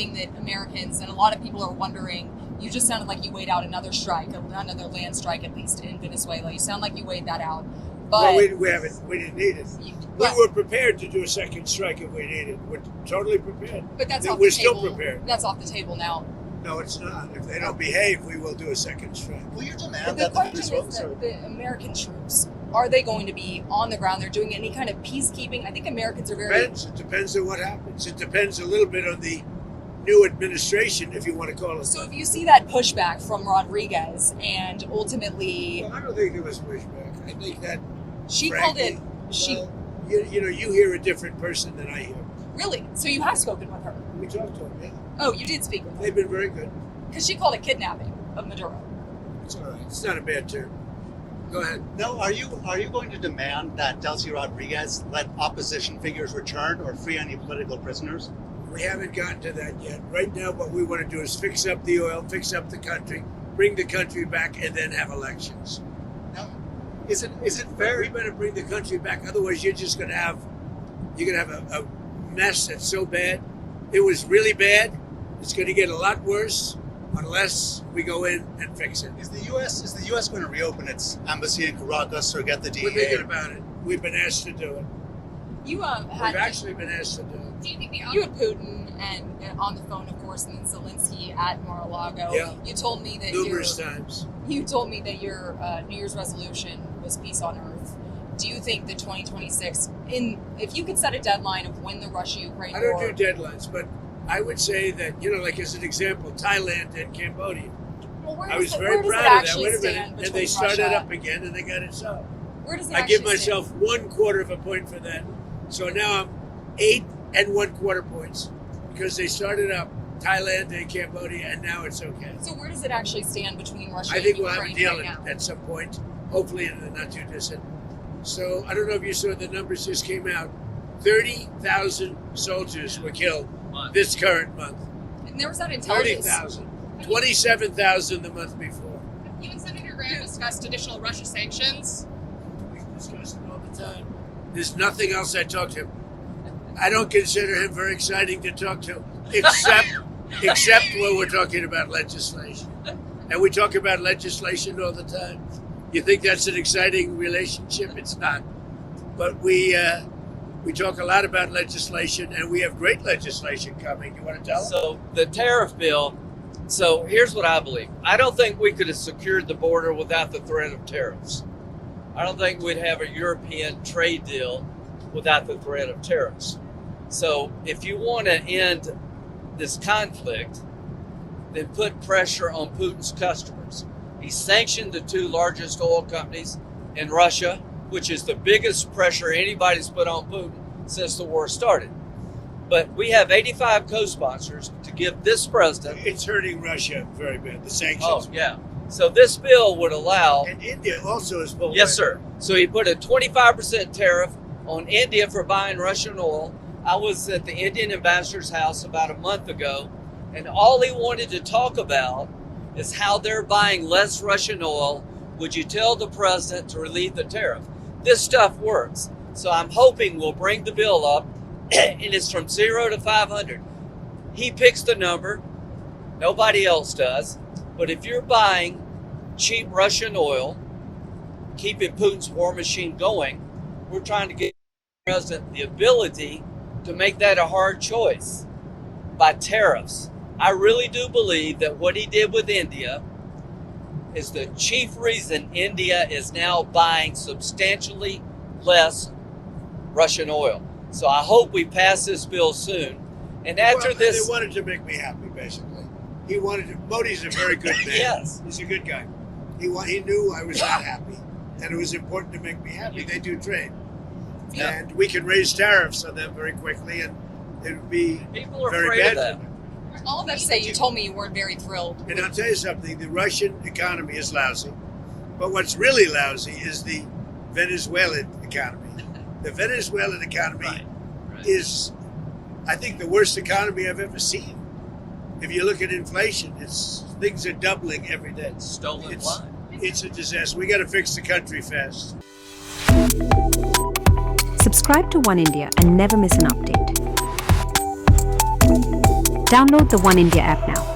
thing that Americans and a lot of people are wondering. You just sounded like you weighed out another strike, another land strike, at least in Venezuela. You sound like you weighed that out. But well, we didn't need it. We were prepared to do a second strike if we needed. We're totally prepared. But that's off We're the table. still prepared. That's off the table now. No, it's not. If they don't behave, we will do a second strike. Will you But demand the that question is that the American troops, are they going to be on the ground? They're doing any kind of peacekeeping? I think Americans are very... It depends on what happens. It depends a little bit on the new administration, if you want to call it. So if you see that pushback from Rodriguez and ultimately... Well, I don't think there was pushback. I think that... She frankly, called it... you hear a different person than I hear. Really? So you have spoken with her? We talked to them, yeah. Oh, you did speak with her? They've been very good. Because she called it kidnapping of Maduro. It's all right. It's not a bad term. Go ahead. No, are you going to demand that Delcy Rodriguez let opposition figures return or free any political prisoners? We haven't gotten to that yet. Right now, what we want to do is fix up the oil, fix up the country, bring the country back, and then have elections. Now, is it fair? We better bring the country back. Otherwise, you're gonna have a mess that's so bad. It was really bad. It's going to get a lot worse unless we go in and fix it. Is the U.S. going to reopen its embassy in Caracas or get the DEA? We're thinking about it. We've been asked to do it. We've actually been asked to do it. Do you think you had Putin and on the phone, of course, and then Zelensky at Mar-a-Lago? Yeah. You told me that numerous times. You told me that your New Year's resolution was peace on earth. Do you think that 2026, if you could set a deadline of when the Russia-Ukraine war... I don't do deadlines, but I would say that, like as an example, Thailand and Cambodia. Well, I was very proud of that. Wait a minute. And they started up again and they got it solved. Where does it I give myself 1/4 of a point for that. So now I'm 8 1/4 points because they started up Thailand and Cambodia and now it's okay. So where does it actually stand between Russia and Ukraine? I think and we'll have a deal right at some point, hopefully in the not too distant. So I don't know if you saw the numbers just came out. 30,000 soldiers were killed this current month. And there was that intelligence. 30,000. 27,000 the month before. You and Senator Graham discussed additional Russia sanctions. We discuss it all the time. There's nothing else I talk to him. I don't consider him very exciting to talk to, except when we're talking about legislation. And we talk about legislation all the time. You think that's an exciting relationship? It's not. But we talk a lot about legislation, and we have great legislation coming. You want to tell them? So the tariff bill, so here's what I believe. I don't think we could have secured the border without the threat of tariffs. I don't think we'd have a European trade deal without the threat of tariffs. So if you want to end this conflict, then put pressure on Putin's customers. He sanctioned the 2 largest oil companies in Russia, which is the biggest pressure anybody's put on Putin since the war started. But we have 85 co-sponsors to give this president... It's hurting Russia very bad, the sanctions. Oh, yeah. So this bill would allow... And India also is pulled Yes, sir. So he put a 25% tariff on India for buying Russian oil. I was at the Indian ambassador's house about a month ago, and all he wanted to talk about is how they're buying less Russian oil. Would you tell the president to relieve the tariff? This stuff works. So I'm hoping we'll bring the bill up, and it's from 0 to 500. He picks the number. Nobody else does. But if you're buying cheap Russian oil, keeping Putin's war machine going, we're trying to give the president the ability to make that a hard choice by tariffs. I really do believe that what he did with India is the chief reason India is now buying substantially less Russian oil. So I hope we pass this bill soon. And after this... They wanted to make me happy, basically. He wanted to... Modi's a very good man. Yes. He's a good guy. He knew I was not happy. And it was important to make me happy. They do trade. Yeah. And we can raise tariffs on them very quickly, and it would be People are very afraid bad of that. for them. All of that to say, you told me you weren't very thrilled. And I'll tell you something, the Russian economy is lousy. But what's really lousy is the Venezuelan economy. The Venezuelan economy is, I think, the worst economy I've ever seen. If you look at inflation, things are doubling every day. Stolen line. It's a disaster. We got to fix the country fast. Subscribe to One India and never miss an update. Download the One India app now.